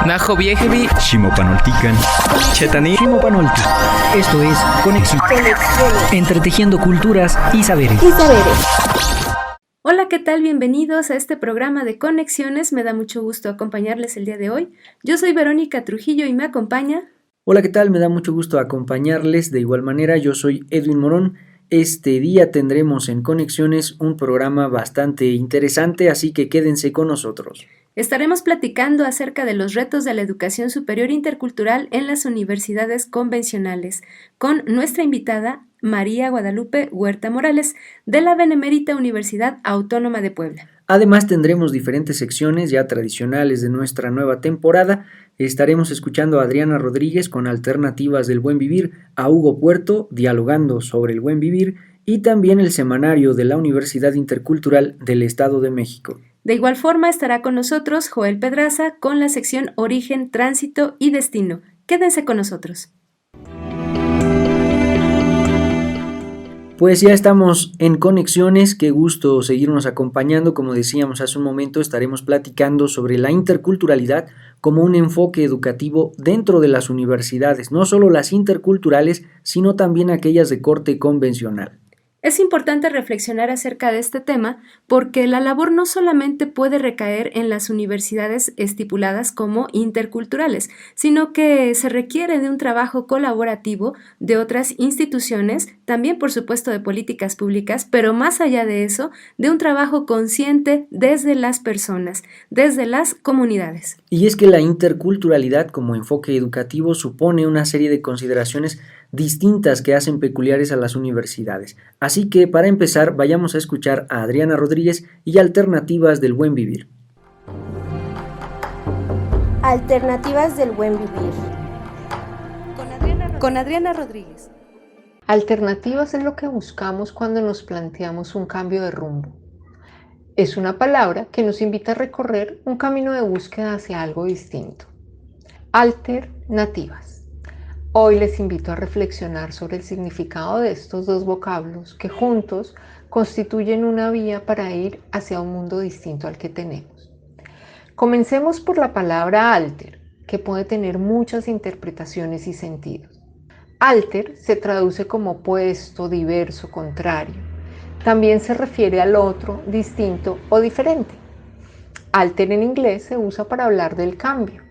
Najo Viejevi, Ximopanoltican, Chetani, Ximopanolti. Esto es Conexión. Entretejiendo culturas y saberes. Hola, ¿qué tal? Bienvenidos a este programa de Conexiones. Me da mucho gusto acompañarles el día de hoy. Yo soy Verónica Trujillo y me acompaña... Hola, ¿qué tal? Me da mucho gusto acompañarles. De igual manera, yo soy Edwin Morón. Este día tendremos en Conexiones un programa bastante interesante, así que quédense con nosotros. Estaremos platicando acerca de los retos de la educación superior intercultural en las universidades convencionales, con nuestra invitada María Guadalupe Huerta Morales, de la Benemérita Universidad Autónoma de Puebla. Además tendremos diferentes secciones ya tradicionales de nuestra nueva temporada. Estaremos escuchando a Adriana Rodríguez con Alternativas del Buen Vivir, a Hugo Puerto dialogando sobre el buen vivir y también el semanario de la Universidad Intercultural del Estado de México. De igual forma estará con nosotros Joel Pedraza con la sección Origen, Tránsito y Destino. Quédense con nosotros. Pues ya estamos en Conexiones, qué gusto seguirnos acompañando. Como decíamos hace un momento, estaremos platicando sobre la interculturalidad como un enfoque educativo dentro de las universidades, no solo las interculturales, sino también aquellas de corte convencional. Es importante reflexionar acerca de este tema porque la labor no solamente puede recaer en las universidades estipuladas como interculturales, sino que se requiere de un trabajo colaborativo de otras instituciones, también por supuesto de políticas públicas, pero más allá de eso, de un trabajo consciente desde las personas, desde las comunidades. Y es que la interculturalidad como enfoque educativo supone una serie de consideraciones distintas que hacen peculiares a las universidades. Así que para empezar vayamos a escuchar a Adriana Rodríguez y Alternativas del Buen Vivir. Alternativas del Buen Vivir. Con Adriana Rodríguez. Alternativas es lo que buscamos cuando nos planteamos un cambio de rumbo. Es una palabra que nos invita a recorrer un camino de búsqueda hacia algo distinto. Alternativas. Hoy les invito a reflexionar sobre el significado de estos dos vocablos que juntos constituyen una vía para ir hacia un mundo distinto al que tenemos. Comencemos por la palabra alter, que puede tener muchas interpretaciones y sentidos. Alter se traduce como opuesto, diverso, contrario. También se refiere al otro, distinto o diferente. Alter en inglés se usa para hablar del cambio.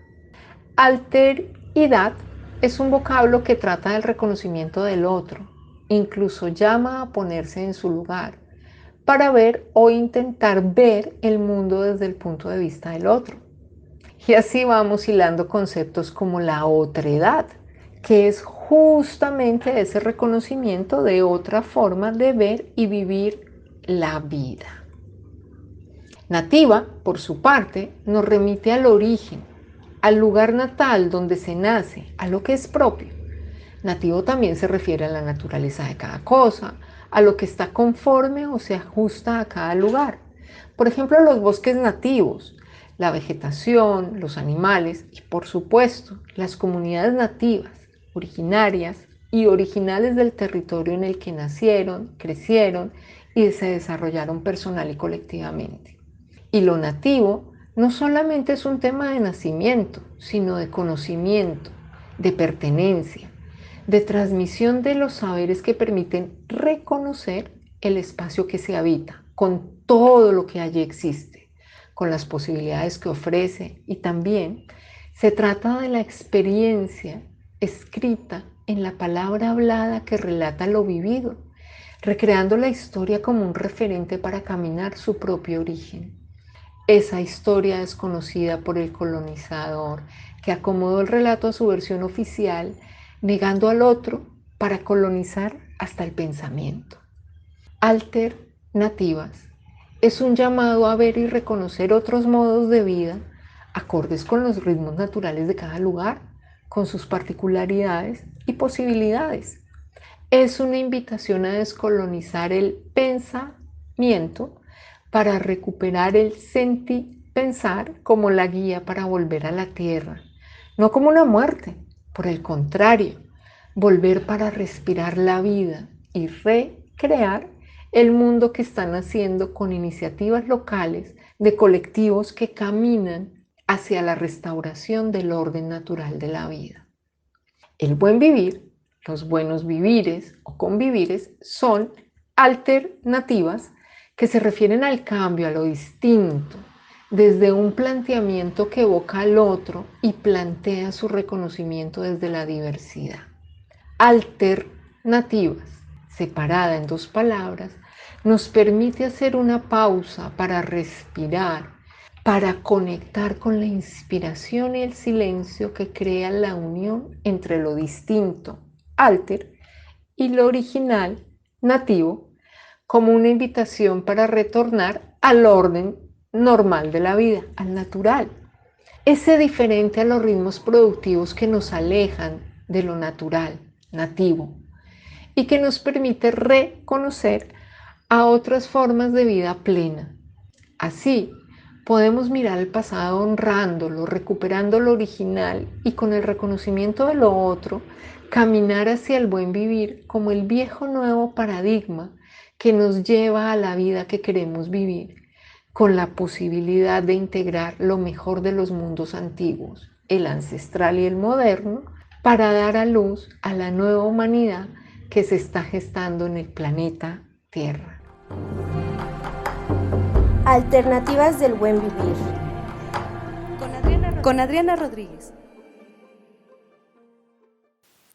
Alteridad es un vocablo que trata del reconocimiento del otro, incluso llama a ponerse en su lugar, para ver o intentar ver el mundo desde el punto de vista del otro. Y así vamos hilando conceptos como la otredad, que es justamente ese reconocimiento de otra forma de ver y vivir la vida. Nativa, por su parte, nos remite al origen, al lugar natal donde se nace, a lo que es propio. Nativo también se refiere a la naturaleza de cada cosa, a lo que está conforme o se ajusta a cada lugar. Por ejemplo, los bosques nativos, la vegetación, los animales y, por supuesto, las comunidades nativas, originarias y originales del territorio en el que nacieron, crecieron y se desarrollaron personal y colectivamente. Y lo nativo no solamente es un tema de nacimiento, sino de conocimiento, de pertenencia, de transmisión de los saberes que permiten reconocer el espacio que se habita, con todo lo que allí existe, con las posibilidades que ofrece, y también se trata de la experiencia escrita en la palabra hablada que relata lo vivido, recreando la historia como un referente para caminar su propio origen. Esa historia desconocida por el colonizador que acomodó el relato a su versión oficial, negando al otro para colonizar hasta el pensamiento. Alternativas es un llamado a ver y reconocer otros modos de vida acordes con los ritmos naturales de cada lugar, con sus particularidades y posibilidades. Es una invitación a descolonizar el pensamiento para recuperar el pensar como la guía para volver a la tierra, no como una muerte, por el contrario, volver para respirar la vida y recrear el mundo que están haciendo con iniciativas locales de colectivos que caminan hacia la restauración del orden natural de la vida. El buen vivir, los buenos vivires o convivires son alternativas que se refieren al cambio, a lo distinto, desde un planteamiento que evoca al otro y plantea su reconocimiento desde la diversidad. Alternativas, separada en dos palabras, nos permite hacer una pausa para respirar, para conectar con la inspiración y el silencio que crean la unión entre lo distinto, alter, y lo original, nativo, como una invitación para retornar al orden normal de la vida, al natural. Ese diferente a los ritmos productivos que nos alejan de lo natural, nativo, y que nos permite reconocer a otras formas de vida plena. Así, podemos mirar al pasado honrándolo, recuperando lo original y con el reconocimiento de lo otro, caminar hacia el buen vivir como el viejo nuevo paradigma que nos lleva a la vida que queremos vivir, con la posibilidad de integrar lo mejor de los mundos antiguos, el ancestral y el moderno, para dar a luz a la nueva humanidad que se está gestando en el planeta Tierra. Alternativas del buen vivir. Con Adriana Rodríguez.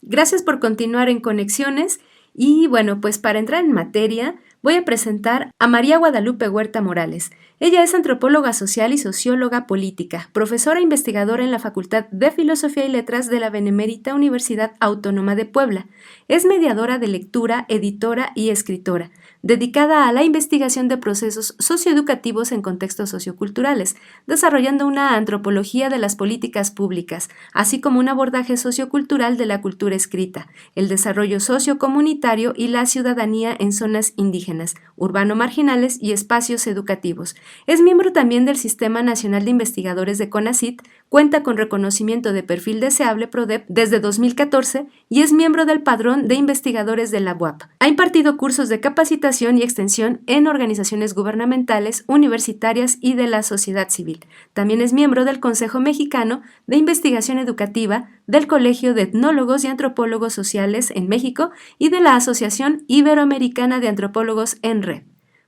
Gracias por continuar en Conexiones y bueno, pues para entrar en materia voy a presentar a María Guadalupe Huerta Morales. Ella es antropóloga social y socióloga política, profesora e investigadora en la Facultad de Filosofía y Letras de la Benemérita Universidad Autónoma de Puebla. Es mediadora de lectura, editora y escritora, dedicada a la investigación de procesos socioeducativos en contextos socioculturales, desarrollando una antropología de las políticas públicas, así como un abordaje sociocultural de la cultura escrita, el desarrollo sociocomunitario y la ciudadanía en zonas indígenas, urbano-marginales y espacios educativos. Es miembro también del Sistema Nacional de Investigadores de CONACYT, cuenta con reconocimiento de perfil deseable PRODEP desde 2014 y es miembro del Padrón de Investigadores de la UAP. Ha impartido cursos de capacitación y extensión en organizaciones gubernamentales, universitarias y de la sociedad civil. También es miembro del Consejo Mexicano de Investigación Educativa, del Colegio de Etnólogos y Antropólogos Sociales en México y de la Asociación Iberoamericana de Antropólogos en Red.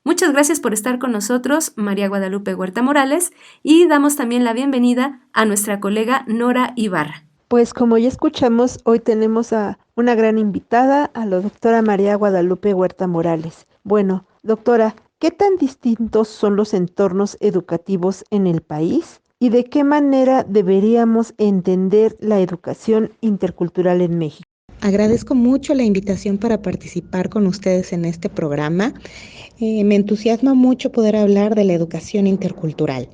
Muchas gracias por estar con nosotros, María Guadalupe Huerta Morales, y damos también la bienvenida a nuestra colega Nora Ibarra. Pues como ya escuchamos, hoy tenemos a una gran invitada, a la doctora María Guadalupe Huerta Morales. Bueno, doctora, ¿qué tan distintos son los entornos educativos en el país? ¿Y de qué manera deberíamos entender la educación intercultural en México? Agradezco mucho la invitación para participar con ustedes en este programa. Me entusiasma mucho poder hablar de la educación intercultural.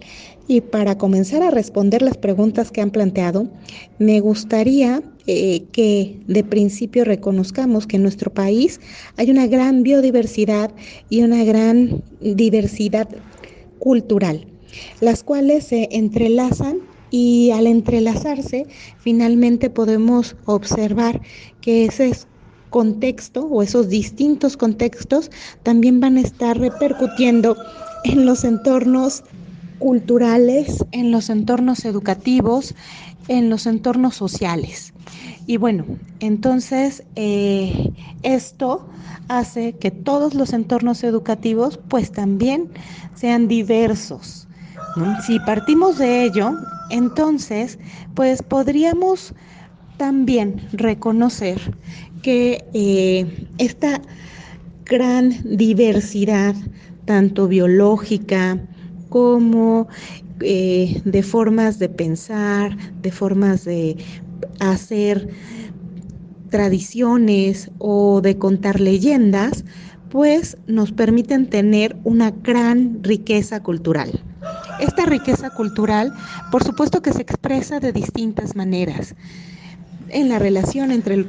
Y para comenzar a responder las preguntas que han planteado, me gustaría que de principio reconozcamos que en nuestro país hay una gran biodiversidad y una gran diversidad cultural, las cuales se entrelazan y al entrelazarse finalmente podemos observar que ese contexto o esos distintos contextos también van a estar repercutiendo en los entornos culturales, en los entornos educativos, en los entornos sociales. Y bueno, entonces esto hace que todos los entornos educativos pues también sean diversos, ¿no? Si partimos de ello, entonces pues podríamos también reconocer que esta gran diversidad, tanto biológica como de formas de pensar, de formas de hacer tradiciones o de contar leyendas, pues nos permiten tener una gran riqueza cultural. Esta riqueza cultural, por supuesto que se expresa de distintas maneras en la relación entre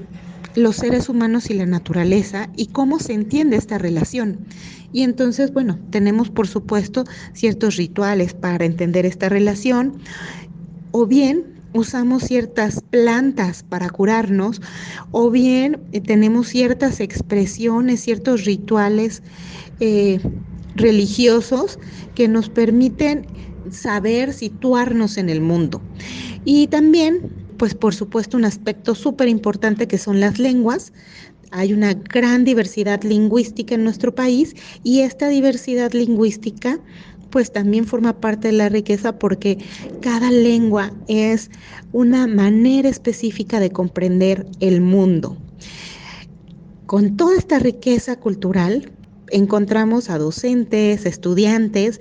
los seres humanos y la naturaleza y cómo se entiende esta relación. Y entonces, bueno, tenemos por supuesto ciertos rituales para entender esta relación, o bien usamos ciertas plantas para curarnos, o bien tenemos ciertas expresiones, ciertos rituales religiosos que nos permiten saber situarnos en el mundo. Y también, pues por supuesto, un aspecto súper importante que son las lenguas. Hay una gran diversidad lingüística en nuestro país y esta diversidad lingüística pues también forma parte de la riqueza porque cada lengua es una manera específica de comprender el mundo. Con toda esta riqueza cultural encontramos a docentes, estudiantes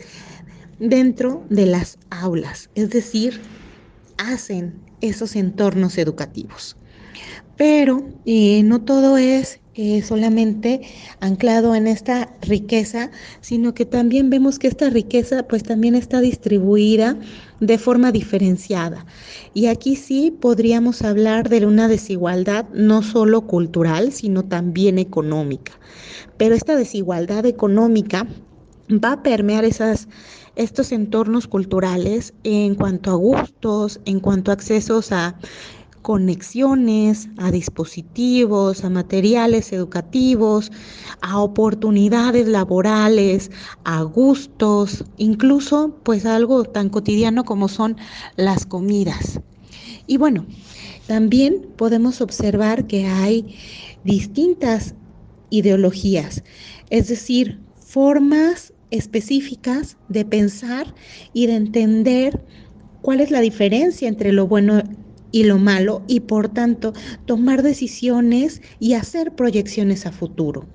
dentro de las aulas, es decir, hacen esos entornos educativos. Pero no todo es solamente anclado en esta riqueza, sino que también vemos que esta riqueza pues también está distribuida de forma diferenciada. Y aquí sí podríamos hablar de una desigualdad no solo cultural, sino también económica. Pero esta desigualdad económica va a permear estos entornos culturales en cuanto a gustos, en cuanto a accesos a conexiones, a dispositivos, a materiales educativos, a oportunidades laborales, a gustos, incluso pues algo tan cotidiano como son las comidas. Y bueno, también podemos observar que hay distintas ideologías, es decir, formas específicas de pensar y de entender cuál es la diferencia entre lo bueno y lo malo y por tanto tomar decisiones y hacer proyecciones a futuro.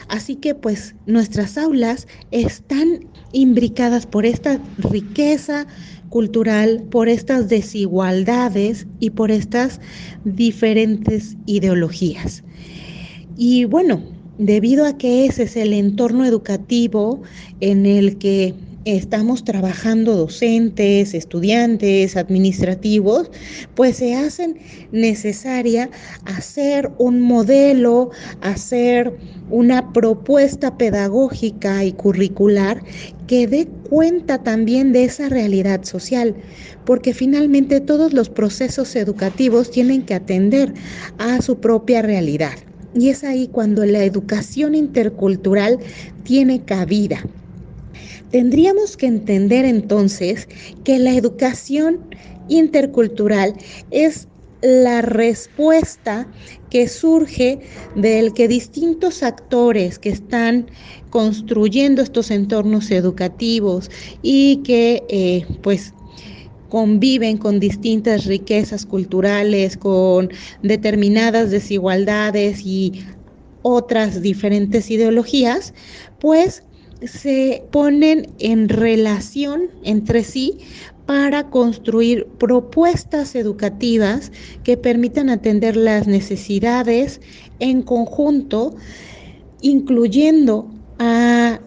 Así que pues nuestras aulas están imbricadas por esta riqueza cultural, por estas desigualdades y por estas diferentes ideologías. Y bueno, debido a que ese es el entorno educativo en el que estamos trabajando docentes, estudiantes, administrativos, pues se hacen necesaria hacer un modelo, hacer una propuesta pedagógica y curricular que dé cuenta también de esa realidad social, porque finalmente todos los procesos educativos tienen que atender a su propia realidad. Y es ahí cuando la educación intercultural tiene cabida. Tendríamos que entender entonces que la educación intercultural es la respuesta que surge del que distintos actores que están construyendo estos entornos educativos y que pues conviven con distintas riquezas culturales, con determinadas desigualdades y otras diferentes ideologías, pues se ponen en relación entre sí para construir propuestas educativas que permitan atender las necesidades en conjunto, incluyendo a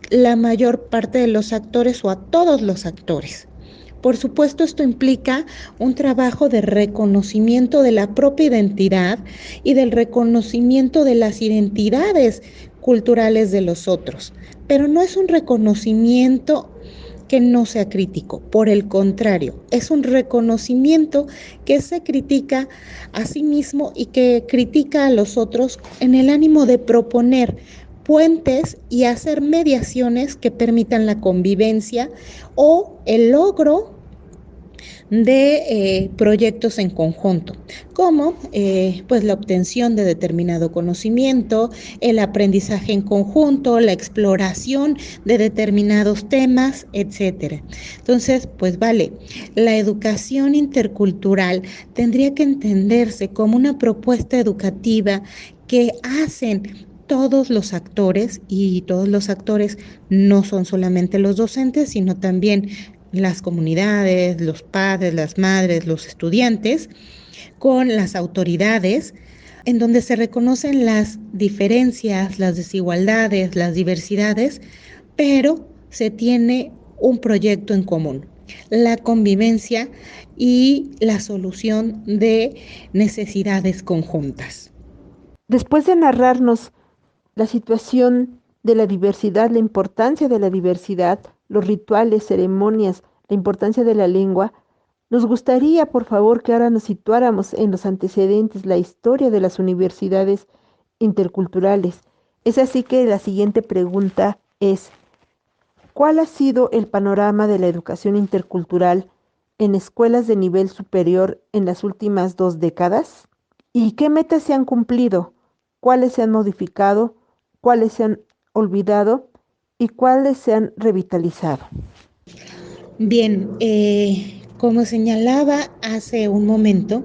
la mayor parte de los actores o a todos los actores. Por supuesto, esto implica un trabajo de reconocimiento de la propia identidad y del reconocimiento de las identidades culturales de los otros, pero no es un reconocimiento que no sea crítico, por el contrario, es un reconocimiento que se critica a sí mismo y que critica a los otros en el ánimo de proponer puentes y hacer mediaciones que permitan la convivencia o el logro de proyectos en conjunto, como pues la obtención de determinado conocimiento, el aprendizaje en conjunto, la exploración de determinados temas, etcétera. Entonces, pues vale, la educación intercultural tendría que entenderse como una propuesta educativa que hacen todos los actores, y todos los actores no son solamente los docentes, sino también las comunidades, los padres, las madres, los estudiantes, con las autoridades, en donde se reconocen las diferencias, las desigualdades, las diversidades, pero se tiene un proyecto en común, la convivencia y la solución de necesidades conjuntas. Después de narrarnos la situación de la diversidad, la importancia de la diversidad, los rituales, ceremonias, la importancia de la lengua, nos gustaría, por favor, que ahora nos situáramos en los antecedentes, la historia de las universidades interculturales. Es así que la siguiente pregunta es, ¿Cuál ha sido el panorama de la educación intercultural en escuelas de nivel superior en las últimas 2 décadas? ¿Y qué metas se han cumplido? ¿Cuáles se han modificado? ¿Cuáles se han olvidado? ¿Y cuáles se han revitalizado? Bien, como señalaba hace un momento,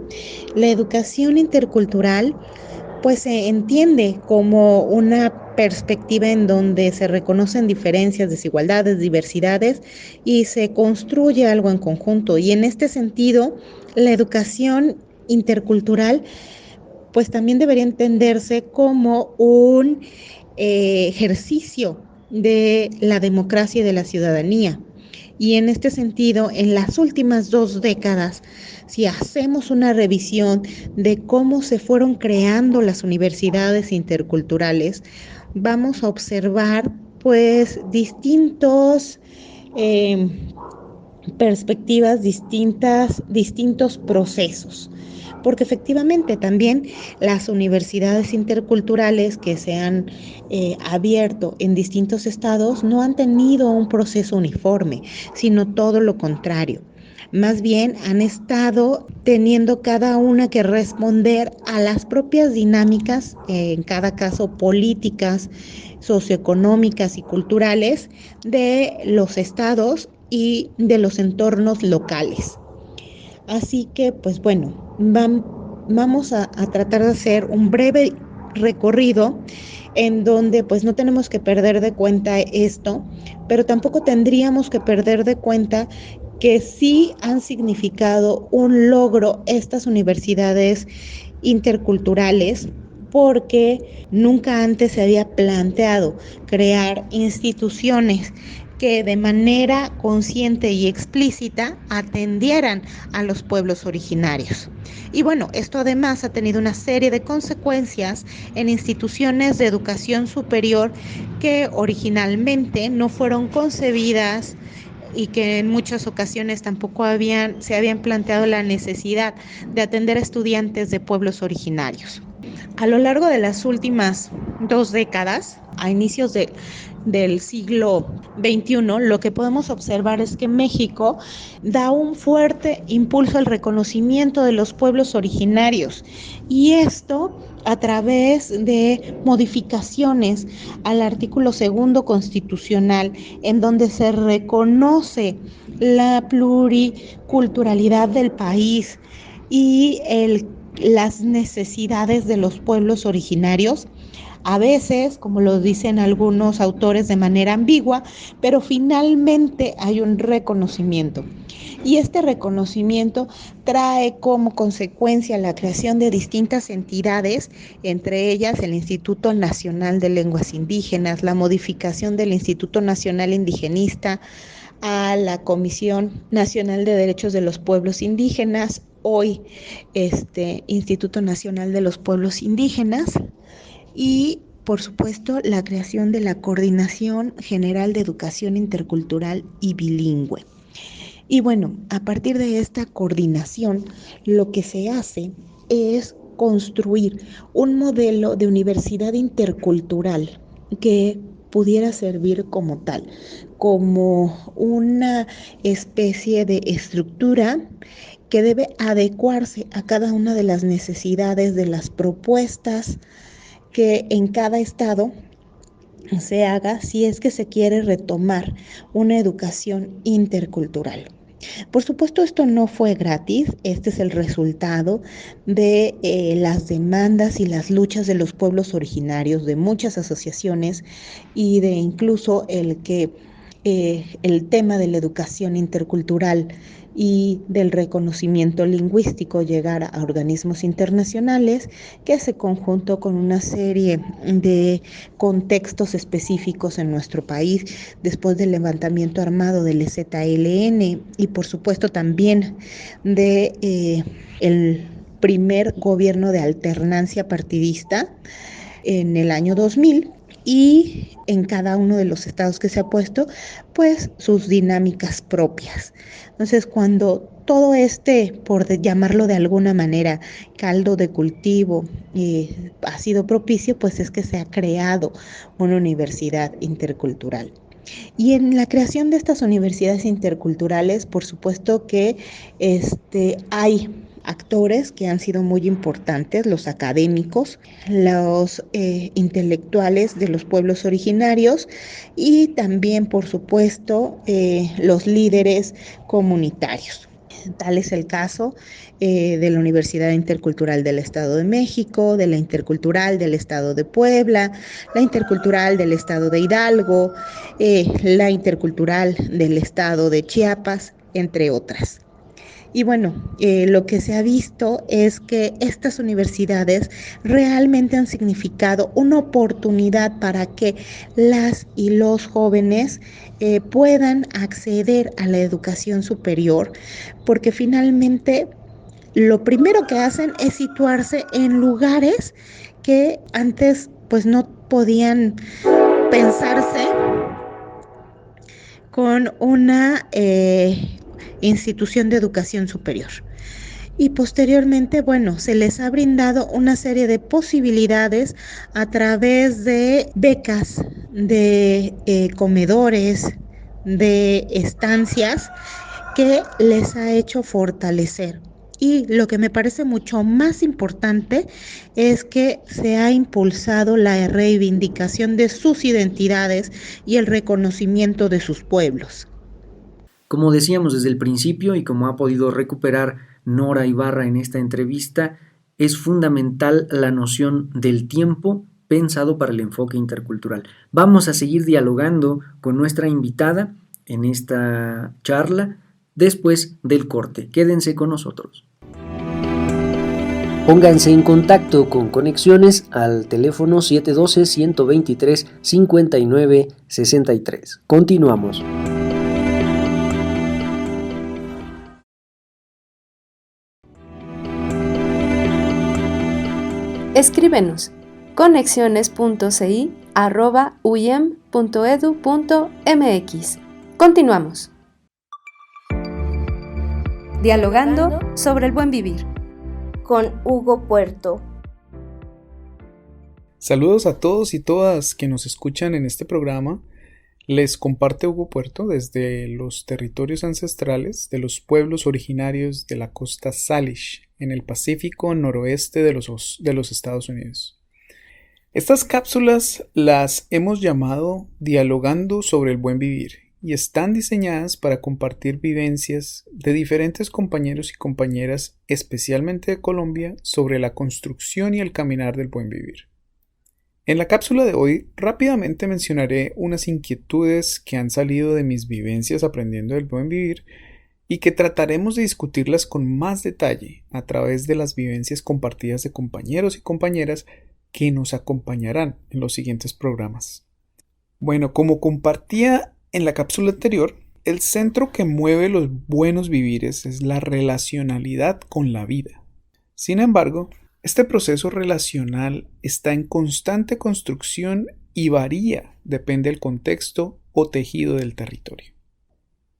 la educación intercultural pues se entiende como una perspectiva en donde se reconocen diferencias, desigualdades, diversidades y se construye algo en conjunto. Y en este sentido, la educación intercultural pues también debería entenderse como un ejercicio de la democracia y de la ciudadanía. Y en este sentido, en las últimas 2 décadas, si hacemos una revisión de cómo se fueron creando las universidades interculturales, vamos a observar pues distintos perspectivas, distintos procesos. Porque efectivamente también las universidades interculturales que se han abierto en distintos estados no han tenido un proceso uniforme, sino todo lo contrario. Más bien han estado teniendo cada una que responder a las propias dinámicas, en cada caso políticas, socioeconómicas y culturales de los estados y de los entornos locales. Así que, pues bueno, vamos a tratar de hacer un breve recorrido en donde pues no tenemos que perder de cuenta esto, pero tampoco tendríamos que perder de cuenta que sí han significado un logro estas universidades interculturales, porque nunca antes se había planteado crear instituciones que de manera consciente y explícita atendieran a los pueblos originarios. Y bueno, esto además ha tenido una serie de consecuencias en instituciones de educación superior que originalmente no fueron concebidas y que en muchas ocasiones tampoco se habían planteado la necesidad de atender a estudiantes de pueblos originarios. A lo largo de las últimas 2 décadas, a inicios del siglo XXI, lo que podemos observar es que México da un fuerte impulso al reconocimiento de los pueblos originarios, y esto a través de modificaciones al artículo 2 constitucional, en donde se reconoce la pluriculturalidad del país y las necesidades de los pueblos originarios. A veces, como lo dicen algunos autores, de manera ambigua, pero finalmente hay un reconocimiento. Y este reconocimiento trae como consecuencia la creación de distintas entidades, entre ellas el Instituto Nacional de Lenguas Indígenas, la modificación del Instituto Nacional Indigenista a la Comisión Nacional de Derechos de los Pueblos Indígenas, hoy Instituto Nacional de los Pueblos Indígenas, y por supuesto la creación de la Coordinación General de Educación Intercultural y Bilingüe. Y bueno, a partir de esta coordinación, lo que se hace es construir un modelo de universidad intercultural que pudiera servir como tal, como una especie de estructura que debe adecuarse a cada una de las necesidades de las propuestas que en cada estado se haga si es que se quiere retomar una educación intercultural. Por supuesto, esto no fue gratis. Este es el resultado de las demandas y las luchas de los pueblos originarios, de muchas asociaciones, y de incluso el tema de la educación intercultural y del reconocimiento lingüístico llegara a organismos internacionales, que se conjuntó con una serie de contextos específicos en nuestro país después del levantamiento armado del EZLN, y por supuesto también de el primer gobierno de alternancia partidista en el año 2000, y en cada uno de los estados que se ha puesto, pues sus dinámicas propias. Entonces, cuando todo por llamarlo de alguna manera, caldo de cultivo ha sido propicio, pues es que se ha creado una universidad intercultural. Y en la creación de estas universidades interculturales, por supuesto que hay actores que han sido muy importantes, los académicos, los intelectuales de los pueblos originarios y también, por supuesto, los líderes comunitarios. Tal es el caso de la Universidad Intercultural del Estado de México, de la Intercultural del Estado de Puebla, la Intercultural del Estado de Hidalgo, la Intercultural del Estado de Chiapas, entre otras. Y bueno, lo que se ha visto es que estas universidades realmente han significado una oportunidad para que las y los jóvenes puedan acceder a la educación superior, porque finalmente lo primero que hacen es situarse en lugares que antes pues no podían pensarse con una institución de educación superior. Y posteriormente, bueno, se les ha brindado una serie de posibilidades a través de becas, de comedores, de estancias que les ha hecho fortalecer. Y lo que me parece mucho más importante es que se ha impulsado la reivindicación de sus identidades y el reconocimiento de sus pueblos. Como decíamos desde el principio y como ha podido recuperar Nora Ibarra en esta entrevista, es fundamental la noción del tiempo pensado para el enfoque intercultural. Vamos a seguir dialogando con nuestra invitada en esta charla después del corte. Quédense con nosotros. Pónganse en contacto con Conexiones al teléfono 712-123-5963. Continuamos. Escríbenos conexiones.ci@uyem.edu.mx. Continuamos. Dialogando sobre el buen vivir. Con Hugo Puerto. Saludos a todos y todas que nos escuchan en este programa. Les comparte Hugo Puerto desde los territorios ancestrales de los pueblos originarios de la costa Salish, en el Pacífico noroeste de los Estados Unidos. Estas cápsulas las hemos llamado Dialogando sobre el buen vivir y están diseñadas para compartir vivencias de diferentes compañeros y compañeras, especialmente de Colombia, sobre la construcción y el caminar del buen vivir. En la cápsula de hoy rápidamente mencionaré unas inquietudes que han salido de mis vivencias aprendiendo del buen vivir y que trataremos de discutirlas con más detalle a través de las vivencias compartidas de compañeros y compañeras que nos acompañarán en los siguientes programas. Bueno, como compartía en la cápsula anterior, el centro que mueve los buenos vivires es la relacionalidad con la vida. Sin embargo, este proceso relacional está en constante construcción y varía, depende del contexto o tejido del territorio.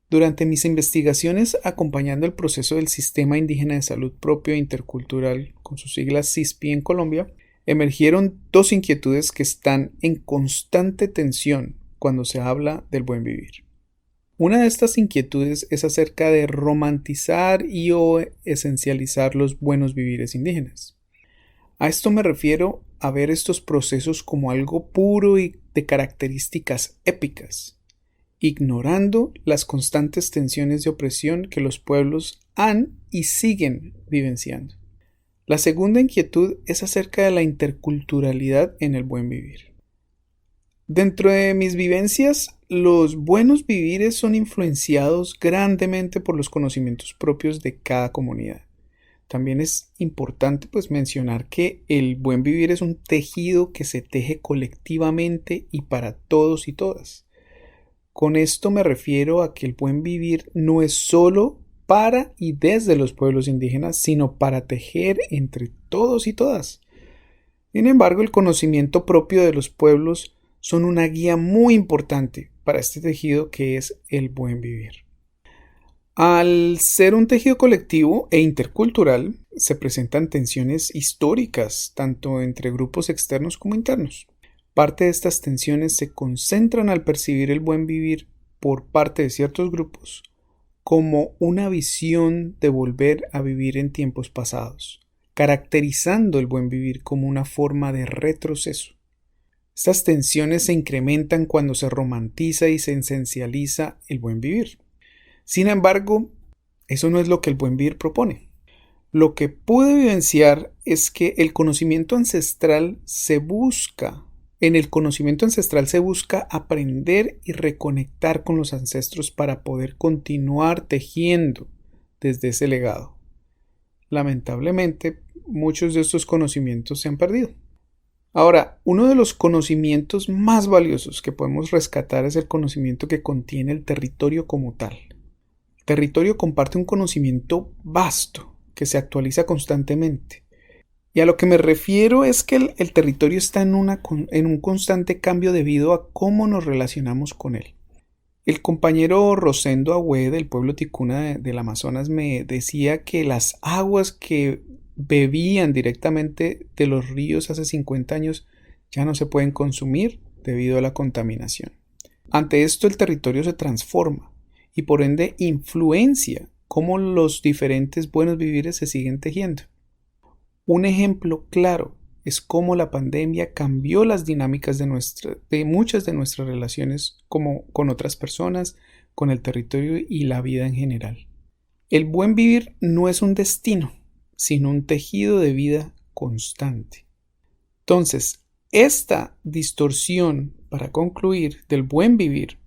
Durante mis investigaciones acompañando el proceso del Sistema Indígena de Salud Propio e Intercultural, con sus siglas SISPI en Colombia, emergieron dos inquietudes que están en constante tensión cuando se habla del buen vivir. Una de estas inquietudes es acerca de romantizar y o esencializar los buenos vivires indígenas. A esto me refiero a ver estos procesos como algo puro y de características épicas, ignorando las constantes tensiones de opresión que los pueblos han y siguen vivenciando. La segunda inquietud es acerca de la interculturalidad en el buen vivir. Dentro de mis vivencias, los buenos vivires son influenciados grandemente por los conocimientos propios de cada comunidad. También es importante mencionar que el buen vivir es un tejido que se teje colectivamente y para todos y todas. Con esto me refiero a que el buen vivir no es solo para y desde los pueblos indígenas, sino para tejer entre todos y todas. Sin embargo, el conocimiento propio de los pueblos son una guía muy importante para este tejido que es el buen vivir. Al ser un tejido colectivo e intercultural, se presentan tensiones históricas, tanto entre grupos externos como internos. Parte de estas tensiones se concentran al percibir el buen vivir por parte de ciertos grupos como una visión de volver a vivir en tiempos pasados, caracterizando el buen vivir como una forma de retroceso. Estas tensiones se incrementan cuando se romantiza y se esencializa el buen vivir. Sin embargo, eso no es lo que el buen vivir propone. Lo que pude evidenciar es que en el conocimiento ancestral se busca aprender y reconectar con los ancestros para poder continuar tejiendo desde ese legado. Lamentablemente, muchos de estos conocimientos se han perdido. Ahora, uno de los conocimientos más valiosos que podemos rescatar es el conocimiento que contiene el territorio como tal. El territorio comparte un conocimiento vasto que se actualiza constantemente. Y a lo que me refiero es que el territorio está en un constante cambio debido a cómo nos relacionamos con él. El compañero Rosendo Agüe del pueblo ticuna del Amazonas me decía que las aguas que bebían directamente de los ríos hace 50 años ya no se pueden consumir debido a la contaminación. Ante esto, el territorio se transforma y por ende influencia cómo los diferentes buenos vivires se siguen tejiendo. Un ejemplo claro es cómo la pandemia cambió las dinámicas de muchas de nuestras relaciones con otras personas, con el territorio y la vida en general. El buen vivir no es un destino, sino un tejido de vida constante. Entonces, esta distorsión, para concluir, del buen vivir,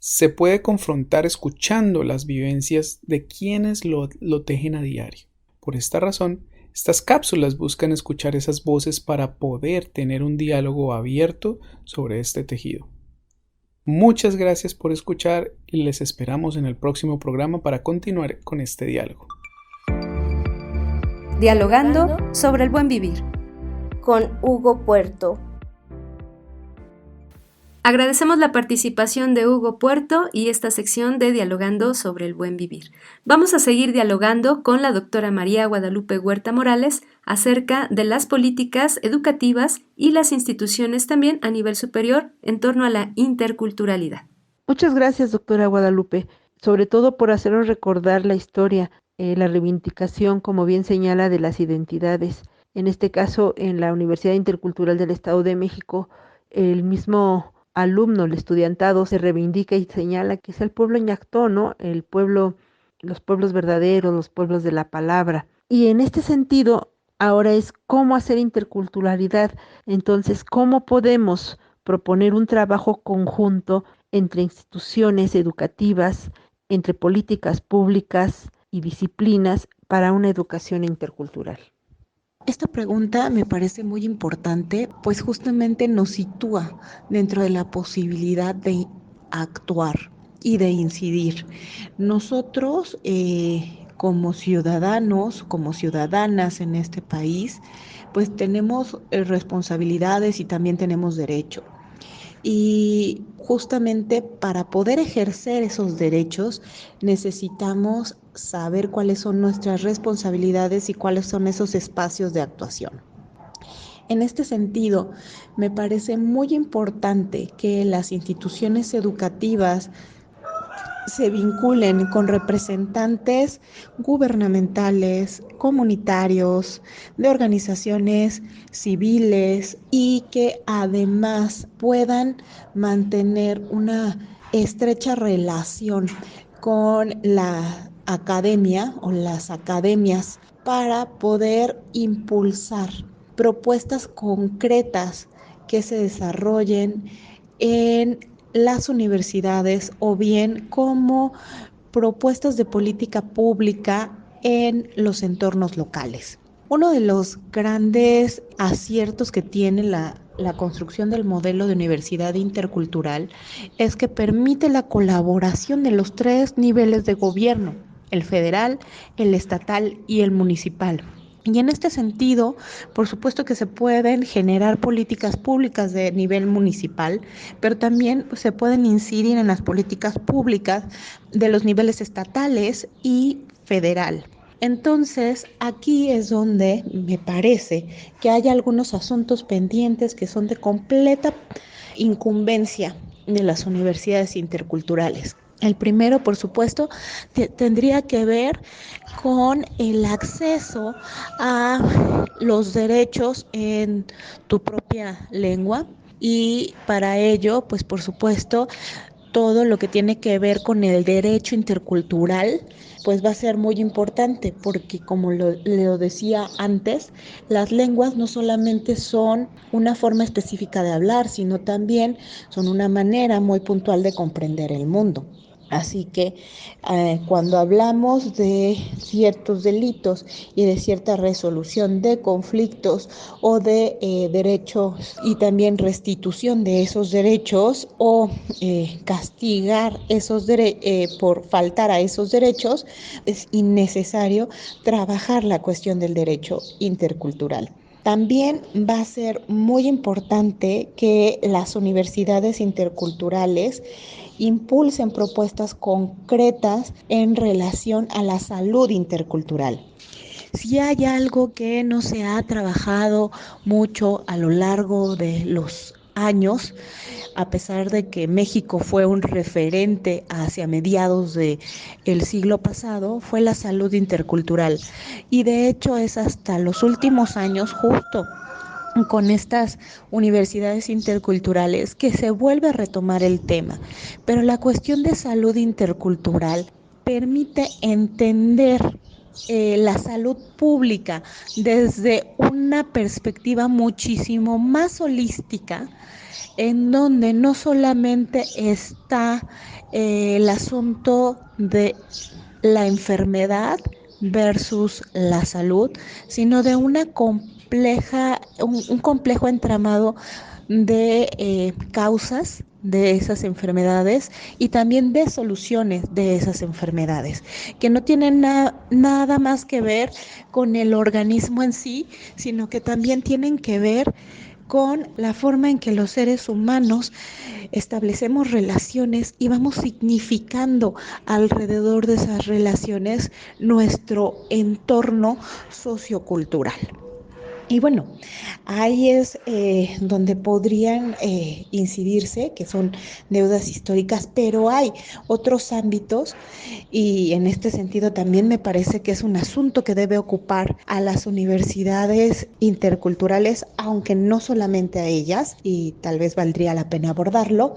se puede confrontar escuchando las vivencias de quienes lo tejen a diario. Por esta razón, estas cápsulas buscan escuchar esas voces para poder tener un diálogo abierto sobre este tejido. Muchas gracias por escuchar y les esperamos en el próximo programa para continuar con este diálogo. Dialogando sobre el buen vivir. Con Hugo Puerto. Agradecemos la participación de Hugo Puerto y esta sección de Dialogando sobre el buen vivir. Vamos a seguir dialogando con la doctora María Guadalupe Huerta Morales acerca de las políticas educativas y las instituciones también a nivel superior en torno a la interculturalidad. Muchas gracias, doctora Guadalupe, sobre todo por hacernos recordar la historia, la reivindicación, como bien señala, de las identidades. En este caso, en la Universidad Intercultural del Estado de México, el mismo alumno, el estudiantado, se reivindica y señala que es el pueblo ñactó, ¿no? El pueblo, los pueblos verdaderos, los pueblos de la palabra. Y en este sentido, ahora es cómo hacer interculturalidad. Entonces, ¿cómo podemos proponer un trabajo conjunto entre instituciones educativas, entre políticas públicas y disciplinas para una educación intercultural? Esta pregunta me parece muy importante, pues justamente nos sitúa dentro de la posibilidad de actuar y de incidir. Nosotros, como ciudadanos, como ciudadanas en este país, pues tenemos responsabilidades y también tenemos derecho. Y justamente para poder ejercer esos derechos necesitamos saber cuáles son nuestras responsabilidades y cuáles son esos espacios de actuación. En este sentido, me parece muy importante que las instituciones educativas se vinculen con representantes gubernamentales, comunitarios, de organizaciones civiles y que además puedan mantener una estrecha relación con la academia o las academias para poder impulsar propuestas concretas que se desarrollen en las universidades o bien como propuestas de política pública en los entornos locales. Uno de los grandes aciertos que tiene la construcción del modelo de universidad intercultural es que permite la colaboración de los 3 niveles de gobierno, el federal, el estatal y el municipal. Y en este sentido, por supuesto que se pueden generar políticas públicas de nivel municipal, pero también se pueden incidir en las políticas públicas de los niveles estatales y federal. Entonces, aquí es donde me parece que hay algunos asuntos pendientes que son de completa incumbencia de las universidades interculturales. El primero, por supuesto, tendría que ver con el acceso a los derechos en tu propia lengua y para ello, pues por supuesto, todo lo que tiene que ver con el derecho intercultural, pues va a ser muy importante porque como lo decía antes, las lenguas no solamente son una forma específica de hablar, sino también son una manera muy puntual de comprender el mundo. Así que cuando hablamos de ciertos delitos y de cierta resolución de conflictos o de derechos y también restitución de esos derechos o castigar por faltar a esos derechos, es innecesario trabajar la cuestión del derecho intercultural. También va a ser muy importante que las universidades interculturales impulsen propuestas concretas en relación a la salud intercultural. Si hay algo que no se ha trabajado mucho a lo largo de los años, a pesar de que México fue un referente hacia mediados del siglo pasado, fue la salud intercultural. Y de hecho es hasta los últimos años, justo con estas universidades interculturales, que se vuelve a retomar el tema. Pero la cuestión de salud intercultural permite entender la salud pública desde una perspectiva muchísimo más holística, en donde no solamente está el asunto de la enfermedad versus la salud, sino de un complejo entramado de causas de esas enfermedades y también de soluciones de esas enfermedades, que no tienen nada más que ver con el organismo en sí, sino que también tienen que ver con la forma en que los seres humanos establecemos relaciones y vamos significando alrededor de esas relaciones nuestro entorno sociocultural. Y bueno, ahí es donde podrían incidirse, que son deudas históricas, pero hay otros ámbitos y en este sentido también me parece que es un asunto que debe ocupar a las universidades interculturales, aunque no solamente a ellas, y tal vez valdría la pena abordarlo,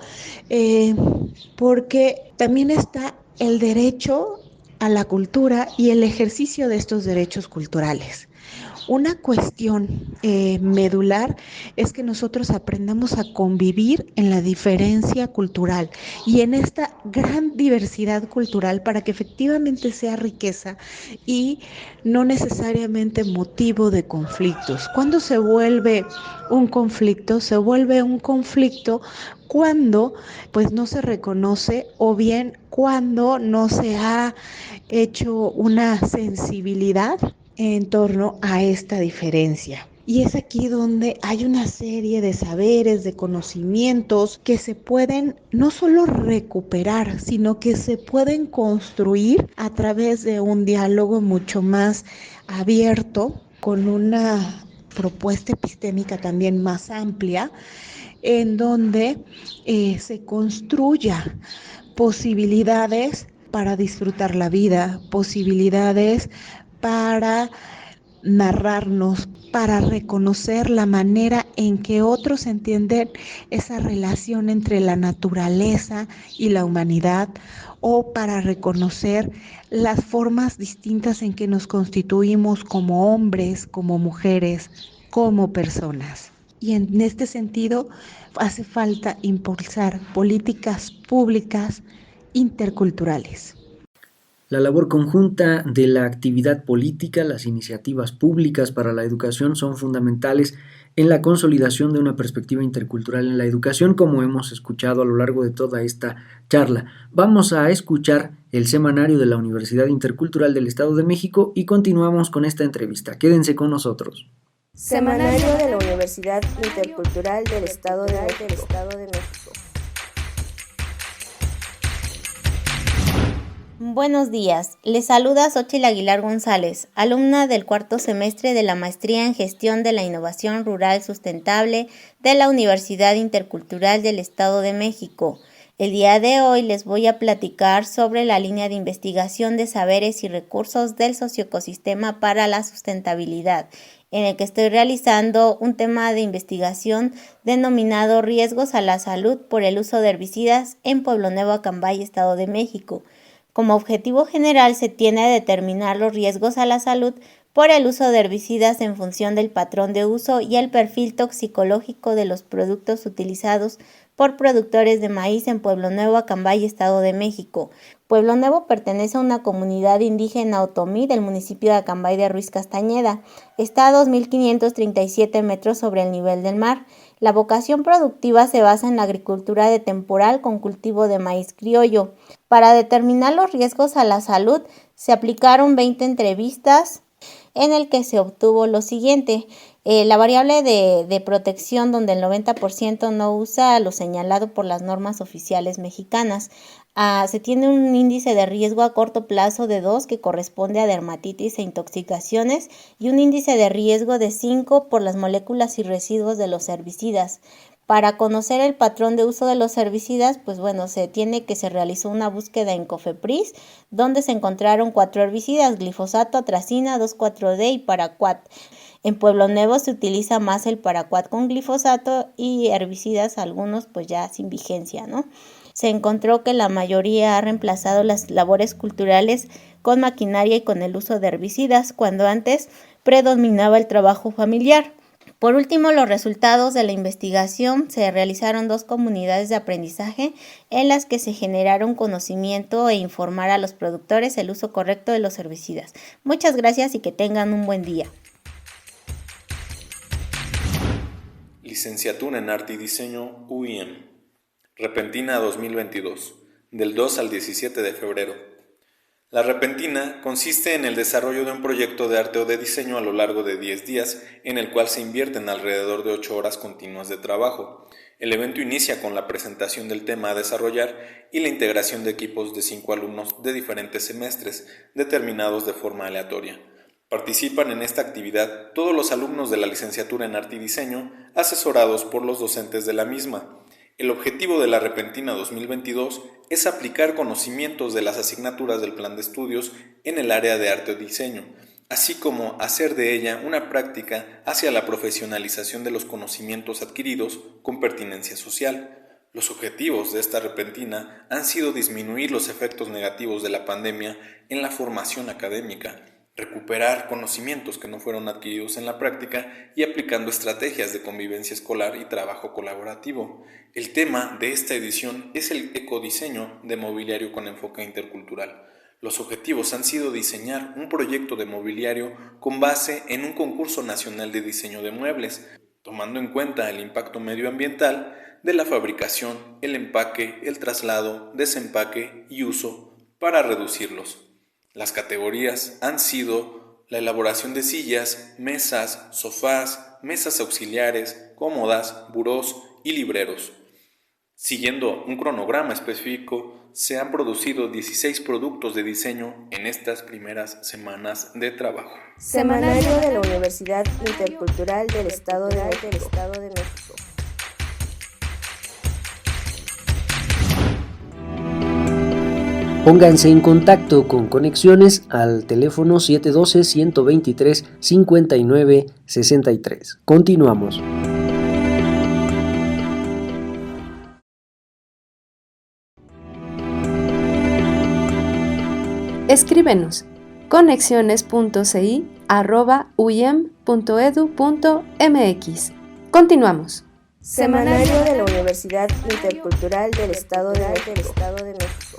porque también está el derecho a la cultura y el ejercicio de estos derechos culturales. Una cuestión medular es que nosotros aprendamos a convivir en la diferencia cultural y en esta gran diversidad cultural para que efectivamente sea riqueza y no necesariamente motivo de conflictos. ¿Cuándo se vuelve un conflicto? Se vuelve un conflicto cuando pues no se reconoce o bien cuando no se ha hecho una sensibilidad en torno a esta diferencia. Y es aquí donde hay una serie de saberes, de conocimientos que se pueden no solo recuperar, sino que se pueden construir a través de un diálogo mucho más abierto, con una propuesta epistémica también más amplia, en donde se construya posibilidades para disfrutar la vida, posibilidades para narrarnos, para reconocer la manera en que otros entienden esa relación entre la naturaleza y la humanidad, o para reconocer las formas distintas en que nos constituimos como hombres, como mujeres, como personas. Y en este sentido hace falta impulsar políticas públicas interculturales. La labor conjunta de la actividad política, las iniciativas públicas para la educación son fundamentales en la consolidación de una perspectiva intercultural en la educación, como hemos escuchado a lo largo de toda esta charla. Vamos a escuchar el semanario de la Universidad Intercultural del Estado de México y continuamos con esta entrevista. Quédense con nosotros. Semanario de la Universidad Intercultural del Estado de México. Buenos días, les saluda Xóchitl Aguilar González, alumna del cuarto semestre de la Maestría en Gestión de la Innovación Rural Sustentable de la Universidad Intercultural del Estado de México. El día de hoy les voy a platicar sobre la línea de investigación de saberes y recursos del socioecosistema para la sustentabilidad, en el que estoy realizando un tema de investigación denominado Riesgos a la salud por el uso de herbicidas en Pueblo Nuevo, Acambay, Estado de México. Como objetivo general se tiene a determinar los riesgos a la salud por el uso de herbicidas en función del patrón de uso y el perfil toxicológico de los productos utilizados por productores de maíz en Pueblo Nuevo, Acambay, Estado de México. Pueblo Nuevo pertenece a una comunidad indígena otomí del municipio de Acambay de Ruiz Castañeda. Está a 2.537 metros sobre el nivel del mar. La vocación productiva se basa en la agricultura de temporal con cultivo de maíz criollo. Para determinar los riesgos a la salud, se aplicaron 20 entrevistas en el que se obtuvo lo siguiente. La variable de protección, donde el 90% no usa lo señalado por las normas oficiales mexicanas. Se tiene un índice de riesgo a corto plazo de 2, que corresponde a dermatitis e intoxicaciones, y un índice de riesgo de 5 por las moléculas y residuos de los herbicidas. Para conocer el patrón de uso de los herbicidas, se realizó una búsqueda en Cofepris, donde se encontraron 4 herbicidas: glifosato, atracina, 2,4-D y paraquat. En Pueblo Nuevo se utiliza más el paraquat con glifosato y herbicidas, algunos ya sin vigencia, ¿no? Se encontró que la mayoría ha reemplazado las labores culturales con maquinaria y con el uso de herbicidas, cuando antes predominaba el trabajo familiar. Por último, los resultados de la investigación: se realizaron 2 comunidades de aprendizaje en las que se generaron conocimiento e informar a los productores el uso correcto de los herbicidas. Muchas gracias y que tengan un buen día. Licenciatura en Arte y Diseño UIM. Repentina 2022, del 2 al 17 de febrero. La repentina consiste en el desarrollo de un proyecto de arte o de diseño a lo largo de 10 días, en el cual se invierten alrededor de 8 horas continuas de trabajo. El evento inicia con la presentación del tema a desarrollar y la integración de equipos de 5 alumnos de diferentes semestres, determinados de forma aleatoria. Participan en esta actividad todos los alumnos de la licenciatura en Arte y Diseño, asesorados por los docentes de la misma. El objetivo de la Repentina 2022 es aplicar conocimientos de las asignaturas del plan de estudios en el área de arte o diseño, así como hacer de ella una práctica hacia la profesionalización de los conocimientos adquiridos con pertinencia social. Los objetivos de esta Repentina han sido disminuir los efectos negativos de la pandemia en la formación académica, recuperar conocimientos que no fueron adquiridos en la práctica y aplicando estrategias de convivencia escolar y trabajo colaborativo. El tema de esta edición es el ecodiseño de mobiliario con enfoque intercultural. Los objetivos han sido diseñar un proyecto de mobiliario con base en un concurso nacional de diseño de muebles, tomando en cuenta el impacto medioambiental de la fabricación, el empaque, el traslado, desempaque y uso para reducirlos. Las categorías han sido la elaboración de sillas, mesas, sofás, mesas auxiliares, cómodas, burós y libreros. Siguiendo un cronograma específico, se han producido 16 productos de diseño en estas primeras semanas de trabajo. Semanario de la Universidad Intercultural del Estado de México. Pónganse en contacto con Conexiones al teléfono 712-123-5963. Continuamos. Escríbenos conexiones.ci@uiem.edu.mx. Continuamos. Semanario de la Universidad Intercultural del Estado de México.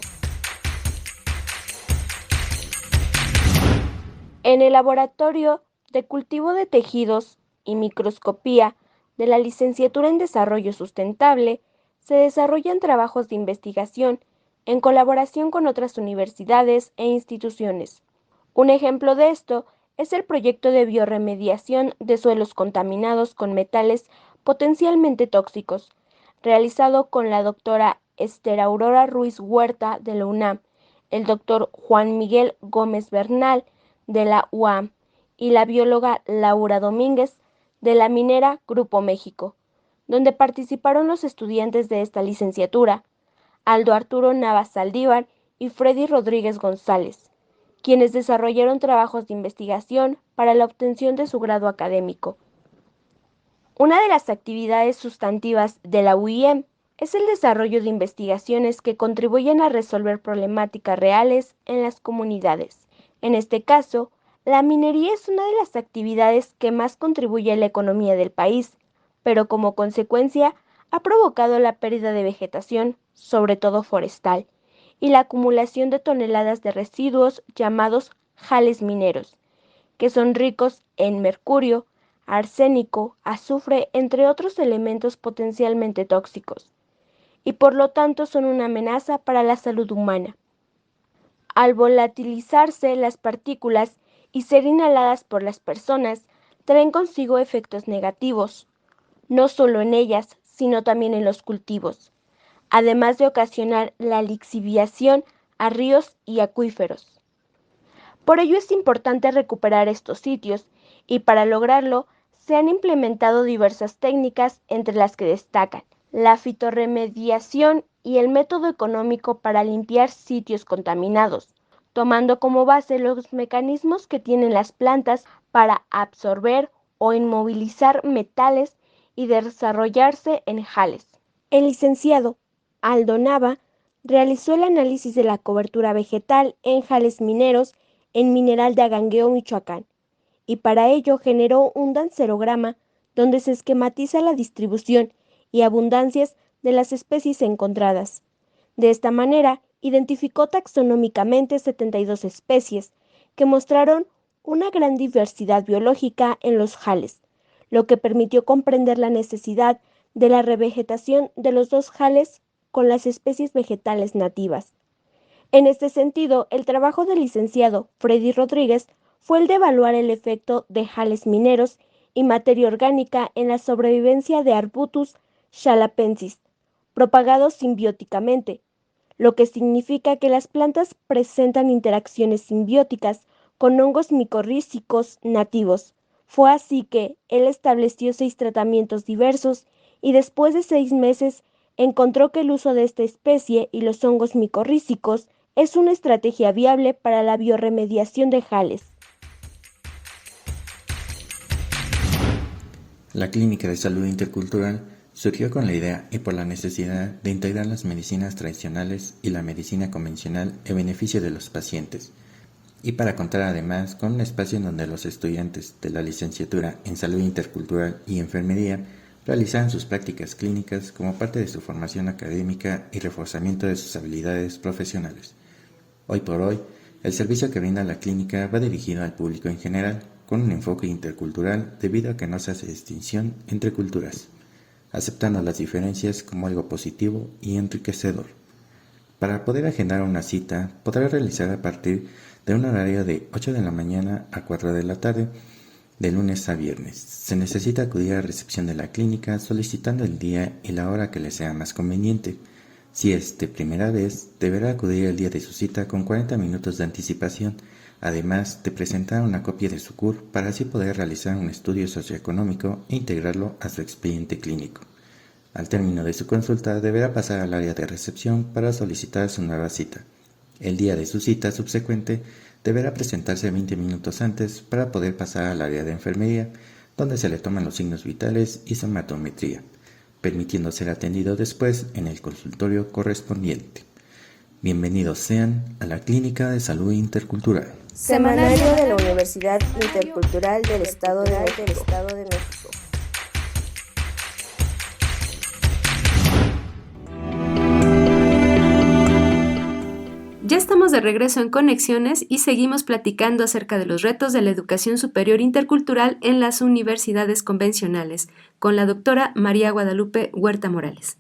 En el Laboratorio de Cultivo de Tejidos y Microscopía de la Licenciatura en Desarrollo Sustentable se desarrollan trabajos de investigación en colaboración con otras universidades e instituciones. Un ejemplo de esto es el proyecto de biorremediación de suelos contaminados con metales potencialmente tóxicos, realizado con la doctora Esther Aurora Ruiz Huerta de la UNAM, el doctor Juan Miguel Gómez Bernal, de la UAM, y la bióloga Laura Domínguez, de la minera Grupo México, donde participaron los estudiantes de esta licenciatura, Aldo Arturo Navas Saldívar y Freddy Rodríguez González, quienes desarrollaron trabajos de investigación para la obtención de su grado académico. Una de las actividades sustantivas de la UIM es el desarrollo de investigaciones que contribuyen a resolver problemáticas reales en las comunidades. En este caso, la minería es una de las actividades que más contribuye a la economía del país, pero como consecuencia ha provocado la pérdida de vegetación, sobre todo forestal, y la acumulación de toneladas de residuos llamados jales mineros, que son ricos en mercurio, arsénico, azufre, entre otros elementos potencialmente tóxicos, y por lo tanto son una amenaza para la salud humana. Al volatilizarse las partículas y ser inhaladas por las personas, traen consigo efectos negativos, no solo en ellas, sino también en los cultivos, además de ocasionar la lixiviación a ríos y acuíferos. Por ello es importante recuperar estos sitios, y para lograrlo se han implementado diversas técnicas, entre las que destacan la fitorremediación y el método económico para limpiar sitios contaminados, tomando como base los mecanismos que tienen las plantas para absorber o inmovilizar metales y desarrollarse en jales. El licenciado Aldo Nava realizó el análisis de la cobertura vegetal en jales mineros en Mineral de Agangueo, Michoacán, y para ello generó un dancerograma donde se esquematiza la distribución y abundancias de las especies encontradas. De esta manera, identificó taxonómicamente 72 especies que mostraron una gran diversidad biológica en los jales, lo que permitió comprender la necesidad de la revegetación de los dos jales con las especies vegetales nativas. En este sentido, el trabajo del licenciado Freddy Rodríguez fue el de evaluar el efecto de jales mineros y materia orgánica en la sobrevivencia de Arbutus chalapensis, propagados simbióticamente, lo que significa que las plantas presentan interacciones simbióticas con hongos micorrízicos nativos. Fue así que él estableció 6 tratamientos diversos y después de 6 meses encontró que el uso de esta especie y los hongos micorrízicos es una estrategia viable para la biorremediación de jales. La Clínica de Salud Intercultural surgió con la idea y por la necesidad de integrar las medicinas tradicionales y la medicina convencional en beneficio de los pacientes, y para contar además con un espacio en donde los estudiantes de la licenciatura en Salud Intercultural y Enfermería realizaran sus prácticas clínicas como parte de su formación académica y reforzamiento de sus habilidades profesionales. Hoy por hoy, el servicio que brinda la clínica va dirigido al público en general, con un enfoque intercultural debido a que no se hace distinción entre culturas, aceptando las diferencias como algo positivo y enriquecedor. Para poder agendar una cita, podrá realizar a partir de un horario de 8 de la mañana a 4 de la tarde, de lunes a viernes. Se necesita acudir a recepción de la clínica solicitando el día y la hora que le sea más conveniente. Si es de primera vez, deberá acudir el día de su cita con 40 minutos de anticipación, además de presentar una copia de su CUR para así poder realizar un estudio socioeconómico e integrarlo a su expediente clínico. Al término de su consulta, deberá pasar al área de recepción para solicitar su nueva cita. El día de su cita subsecuente, deberá presentarse 20 minutos antes para poder pasar al área de enfermería, donde se le toman los signos vitales y somatometría, permitiendo ser atendido después en el consultorio correspondiente. Bienvenidos sean a la Clínica de Salud Intercultural. Semanario de la Universidad Intercultural del Estado de México. Ya estamos de regreso en Conexiones y seguimos platicando acerca de los retos de la educación superior intercultural en las universidades convencionales con la doctora María Guadalupe Huerta Morales.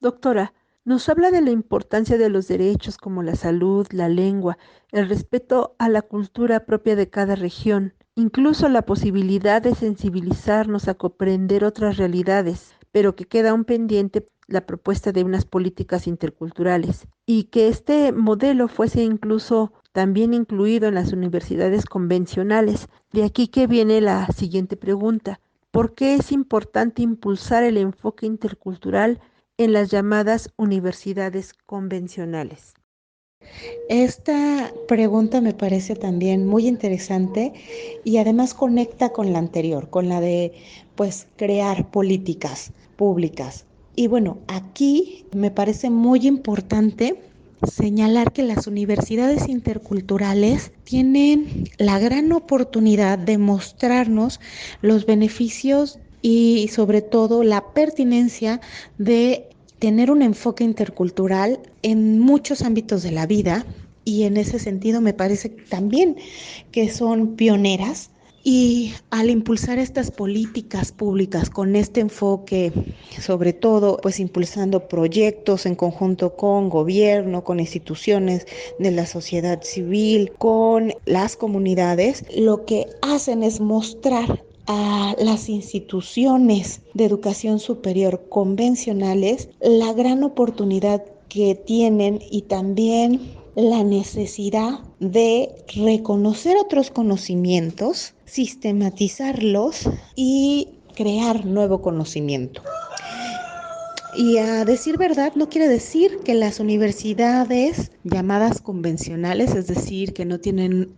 Doctora, nos habla de la importancia de los derechos como la salud, la lengua, el respeto a la cultura propia de cada región, incluso la posibilidad de sensibilizarnos a comprender otras realidades, pero que queda aún pendiente la propuesta de unas políticas interculturales y que este modelo fuese incluso también incluido en las universidades convencionales. De aquí que viene la siguiente pregunta. ¿Por qué es importante impulsar el enfoque intercultural en las llamadas universidades convencionales? Esta pregunta me parece también muy interesante y además conecta con la anterior, con la de pues crear políticas públicas. Y bueno, aquí me parece muy importante señalar que las universidades interculturales tienen la gran oportunidad de mostrarnos los beneficios y sobre todo la pertinencia de tener un enfoque intercultural en muchos ámbitos de la vida, y en ese sentido me parece también que son pioneras. Y al impulsar estas políticas públicas con este enfoque, sobre todo pues impulsando proyectos en conjunto con gobierno, con instituciones de la sociedad civil, con las comunidades, lo que hacen es mostrar a las instituciones de educación superior convencionales la gran oportunidad que tienen y también la necesidad de reconocer otros conocimientos, sistematizarlos y crear nuevo conocimiento. Y a decir verdad, no quiere decir que las universidades llamadas convencionales, es decir, que no tienen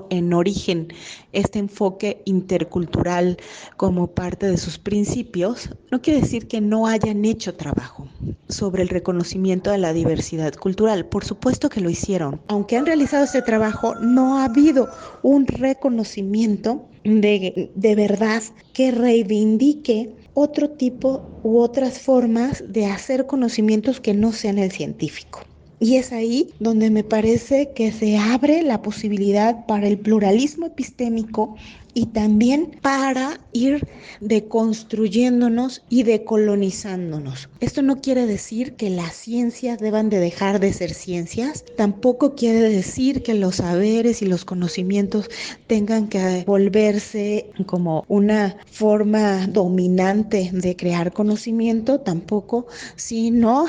en origen este enfoque intercultural como parte de sus principios, no quiere decir que no hayan hecho trabajo sobre el reconocimiento de la diversidad cultural. Por supuesto que lo hicieron. Aunque han realizado este trabajo, no ha habido un reconocimiento de verdad que reivindique otro tipo u otras formas de hacer conocimientos que no sean el científico. Y es ahí donde me parece que se abre la posibilidad para el pluralismo epistémico y también para ir deconstruyéndonos y decolonizándonos. Esto no quiere decir que las ciencias deban de dejar de ser ciencias, tampoco quiere decir que los saberes y los conocimientos tengan que volverse como una forma dominante de crear conocimiento, tampoco, sino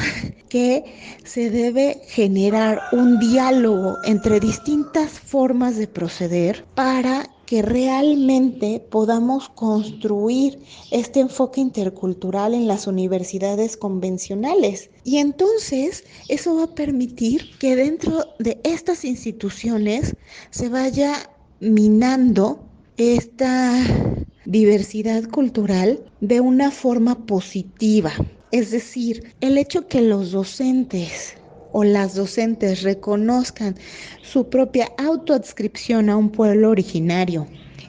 que se debe generar un diálogo entre distintas formas de proceder para que realmente podamos construir este enfoque intercultural en las universidades convencionales. Y entonces eso va a permitir que dentro de estas instituciones se vaya minando esta diversidad cultural de una forma positiva. Es decir, el hecho que los docentes o las docentes reconozcan su propia autoadscripción a un pueblo originario,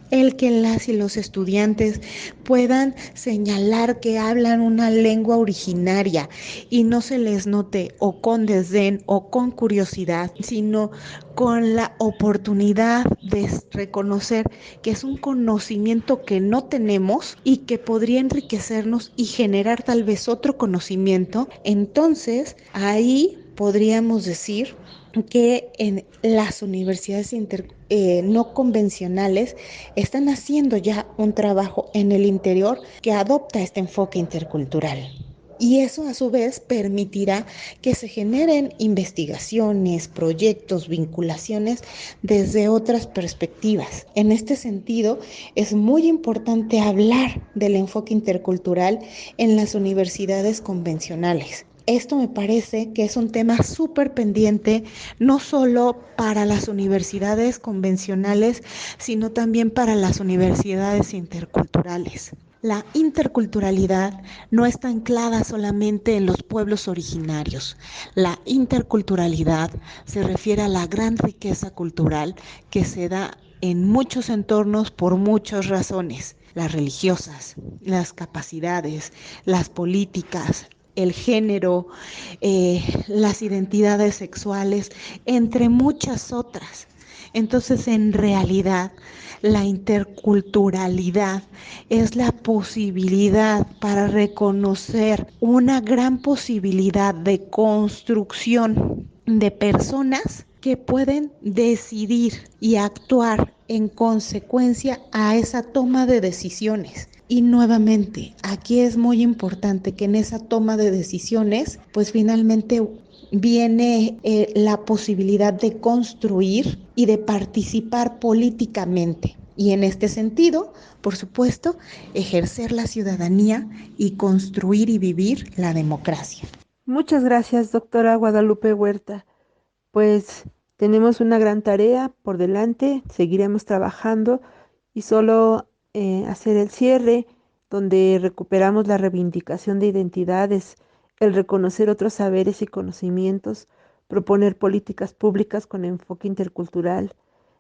el que las y los estudiantes puedan señalar que hablan una lengua originaria y no se les note o con desdén o con curiosidad, sino con la oportunidad de reconocer que es un conocimiento que no tenemos y que podría enriquecernos y generar tal vez otro conocimiento. Entonces, ahí podríamos decir que en las universidades no convencionales están haciendo ya un trabajo en el interior que adopta este enfoque intercultural. Y eso a su vez permitirá que se generen investigaciones, proyectos, vinculaciones desde otras perspectivas. En este sentido, es muy importante hablar del enfoque intercultural en las universidades convencionales. Esto me parece que es un tema súper pendiente, no solo para las universidades convencionales, sino también para las universidades interculturales. La interculturalidad no está anclada solamente en los pueblos originarios. La interculturalidad se refiere a la gran riqueza cultural que se da en muchos entornos por muchas razones: las religiosas, las capacidades, las políticas, el género, las identidades sexuales, entre muchas otras. Entonces, en realidad, la interculturalidad es la posibilidad para reconocer una gran posibilidad de construcción de personas que pueden decidir y actuar en consecuencia a esa toma de decisiones. Y nuevamente, aquí es muy importante que en esa toma de decisiones, pues finalmente viene la posibilidad de construir y de participar políticamente. Y en este sentido, por supuesto, ejercer la ciudadanía y construir y vivir la democracia. Muchas gracias, doctora Guadalupe Huerta. Pues tenemos una gran tarea por delante, seguiremos trabajando y solo hacer el cierre donde recuperamos la reivindicación de identidades, el reconocer otros saberes y conocimientos, proponer políticas públicas con enfoque intercultural,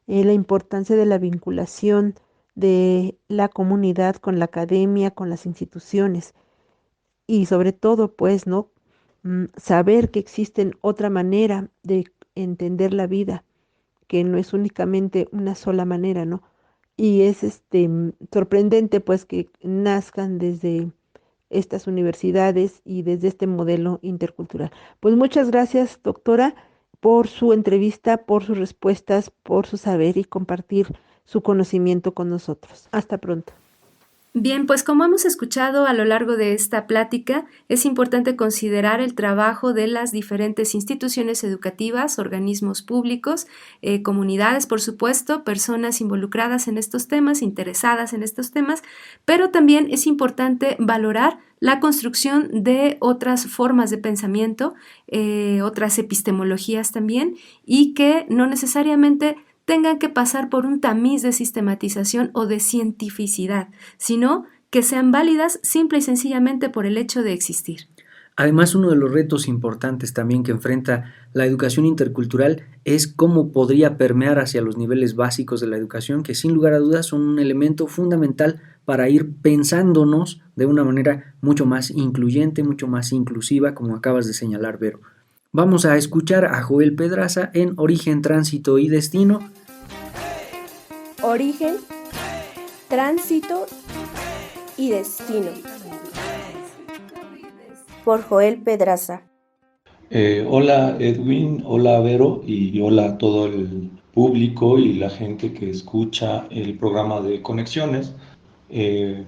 la importancia de la vinculación de la comunidad con la academia, con las instituciones y sobre todo, pues, ¿no? Saber que existen otra manera de entender la vida, que no es únicamente una sola manera, ¿no? Y es sorprendente pues que nazcan desde estas universidades y desde este modelo intercultural. Pues muchas gracias, doctora, por su entrevista, por sus respuestas, por su saber y compartir su conocimiento con nosotros. Hasta pronto. Bien, pues como hemos escuchado a lo largo de esta plática, es importante considerar el trabajo de las diferentes instituciones educativas, organismos públicos, comunidades, por supuesto, personas involucradas en estos temas, interesadas en estos temas, pero también es importante valorar la construcción de otras formas de pensamiento, otras epistemologías también, y que no necesariamente tengan que pasar por un tamiz de sistematización o de cientificidad, sino que sean válidas simple y sencillamente por el hecho de existir. Además, uno de los retos importantes también que enfrenta la educación intercultural es cómo podría permear hacia los niveles básicos de la educación, que sin lugar a dudas son un elemento fundamental para ir pensándonos de una manera mucho más incluyente, mucho más inclusiva, como acabas de señalar, Vero. Vamos a escuchar a Joel Pedraza en Origen, Tránsito y Destino. Origen, Tránsito y Destino. Por Joel Pedraza. Hola Edwin, hola Vero y hola a todo el público y la gente que escucha el programa de Conexiones.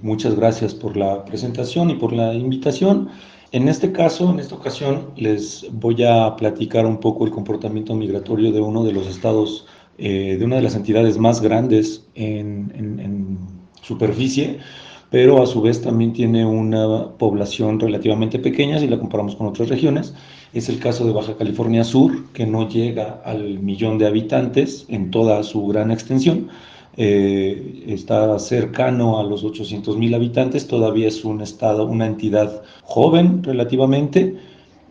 Muchas gracias por la presentación y por la invitación. En este caso, en esta ocasión, les voy a platicar un poco el comportamiento migratorio de uno de los estados, de una de las entidades más grandes en superficie, pero a su vez también tiene una población relativamente pequeña si la comparamos con otras regiones. Es el caso de Baja California Sur, que no llega al 1.000.000 de habitantes en toda su gran extensión. Está cercano a los 800,000 habitantes, todavía es un estado, una entidad joven relativamente,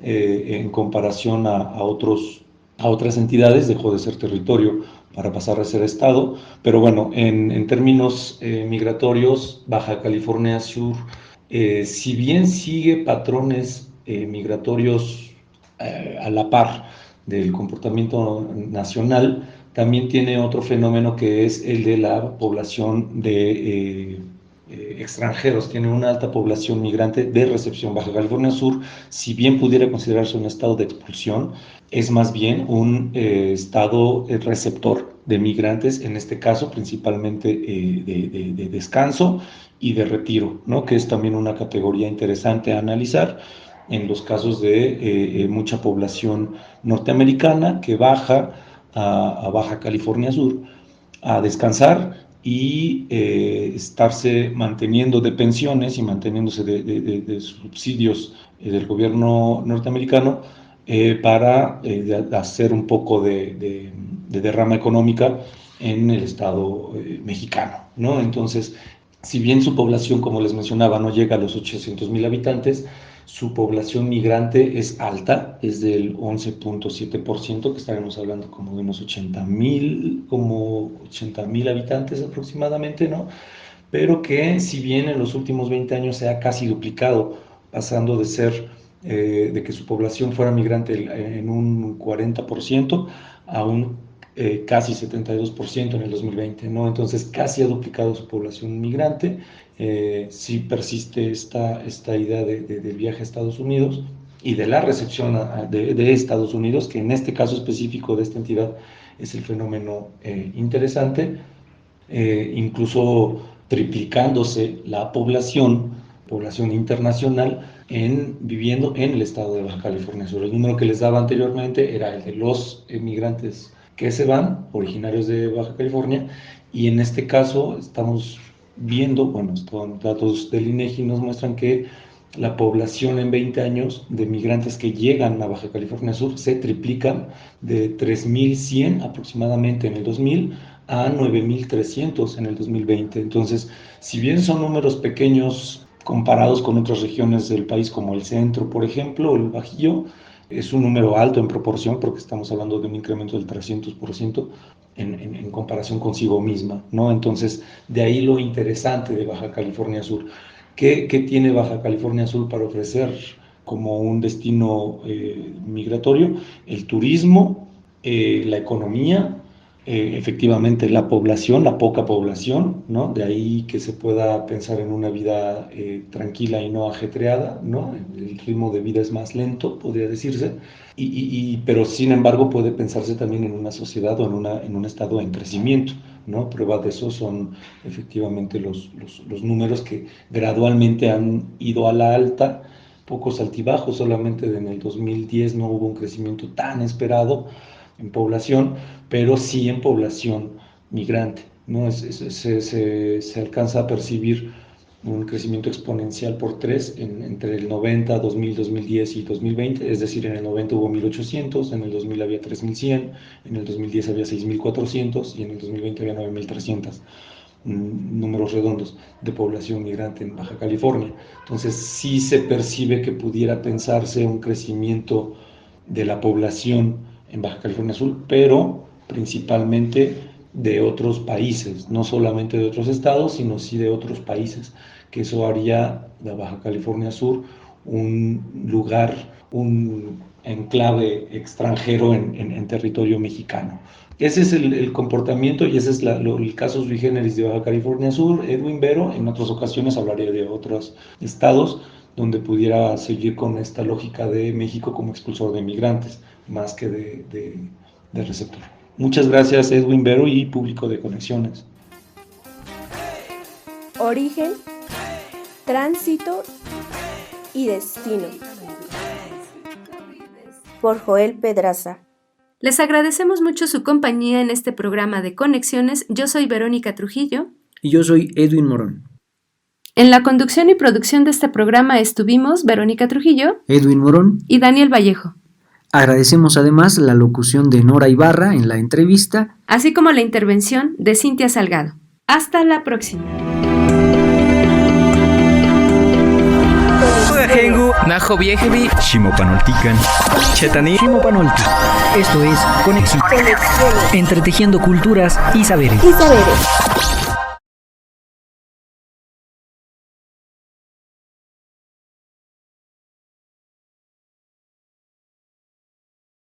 en comparación a otras entidades. Dejó de ser territorio para pasar a ser estado, pero bueno, en términos migratorios, Baja California Sur, si bien sigue patrones migratorios a la par del comportamiento nacional, también tiene otro fenómeno que es el de la población de extranjeros. Tiene una alta población migrante de recepción. Baja California Sur, si bien pudiera considerarse un estado de expulsión, es más bien un estado receptor de migrantes, en este caso principalmente de descanso y de retiro, ¿no? Que es también una categoría interesante a analizar en los casos de mucha población norteamericana que baja a Baja California Sur a descansar y estarse manteniendo de pensiones y manteniéndose de subsidios del gobierno norteamericano para hacer un poco de derrama económica en el estado mexicano, ¿no? Entonces, si bien su población, como les mencionaba, no llega a los 800,000 habitantes, su población migrante es alta, es del 11.7%, que estaremos hablando como de unos 80,000 habitantes aproximadamente, ¿no? Pero que si bien en los últimos 20 años se ha casi duplicado, pasando de ser, de que su población fuera migrante en un 40% a un casi 72% en el 2020, ¿no? Entonces casi ha duplicado su población migrante. Sí persiste esta idea del viaje a Estados Unidos y de la recepción de Estados Unidos, que en este caso específico de esta entidad es el fenómeno interesante. incluso triplicándose la población internacional viviendo en el estado de Baja California Sur. El número que les daba anteriormente era el de los migrantes que se van, originarios de Baja California, y en este caso estamos viendo, estos datos del INEGI nos muestran que la población en 20 años de migrantes que llegan a Baja California Sur se triplica de 3.100 aproximadamente en el 2000 a 9.300 en el 2020. Entonces, si bien son números pequeños comparados con otras regiones del país como el centro, por ejemplo, o el Bajío, es un número alto en proporción porque estamos hablando de un incremento del 300% en comparación consigo misma, ¿no? Entonces, de ahí lo interesante de Baja California Sur. ¿Qué tiene Baja California Sur para ofrecer como un destino migratorio? El turismo, la economía, efectivamente la población, la poca población, ¿no? De ahí que se pueda pensar en una vida tranquila y no ajetreada, ¿no? El ritmo de vida es más lento, podría decirse, pero sin embargo puede pensarse también en una sociedad o en un estado en crecimiento, ¿no? Prueba de eso son efectivamente los números que gradualmente han ido a la alta, pocos altibajos, solamente en el 2010 no hubo un crecimiento tan esperado en población, pero sí en población migrante, ¿no? Se alcanza a percibir un crecimiento exponencial por 3 entre el 90, 2000, 2010 y 2020, es decir, en el 90 hubo 1.800, en el 2000 había 3.100, en el 2010 había 6.400 y en el 2020 había 9.300 números redondos de población migrante en Baja California. Entonces sí se percibe que pudiera pensarse un crecimiento de la población en Baja California Sur, pero principalmente de otros países, no solamente de otros estados, sino sí de otros países, que eso haría de Baja California Sur un lugar, un enclave extranjero en territorio mexicano. Ese es el comportamiento y ese es el caso sui generis de Baja California Sur. Edwin Vero, en otras ocasiones hablaré de otros estados donde pudiera seguir con esta lógica de México como expulsor de migrantes, más que de receptor. Muchas gracias, Edwin Vero y público de Conexiones. Origen, tránsito y destino. Por Joel Pedraza. Les agradecemos mucho su compañía en este programa de Conexiones. Yo soy Verónica Trujillo. Y yo soy Edwin Morón. En la conducción y producción de este programa estuvimos Verónica Trujillo, Edwin Morón y Daniel Vallejo. Agradecemos además la locución de Nora Ibarra en la entrevista, así como la intervención de Cintia Salgado. Hasta la próxima. Najo Viejevi, Shimopanoltican, Chetani, Shimopanolti. Esto es Conexión. Entretejiendo culturas y saberes.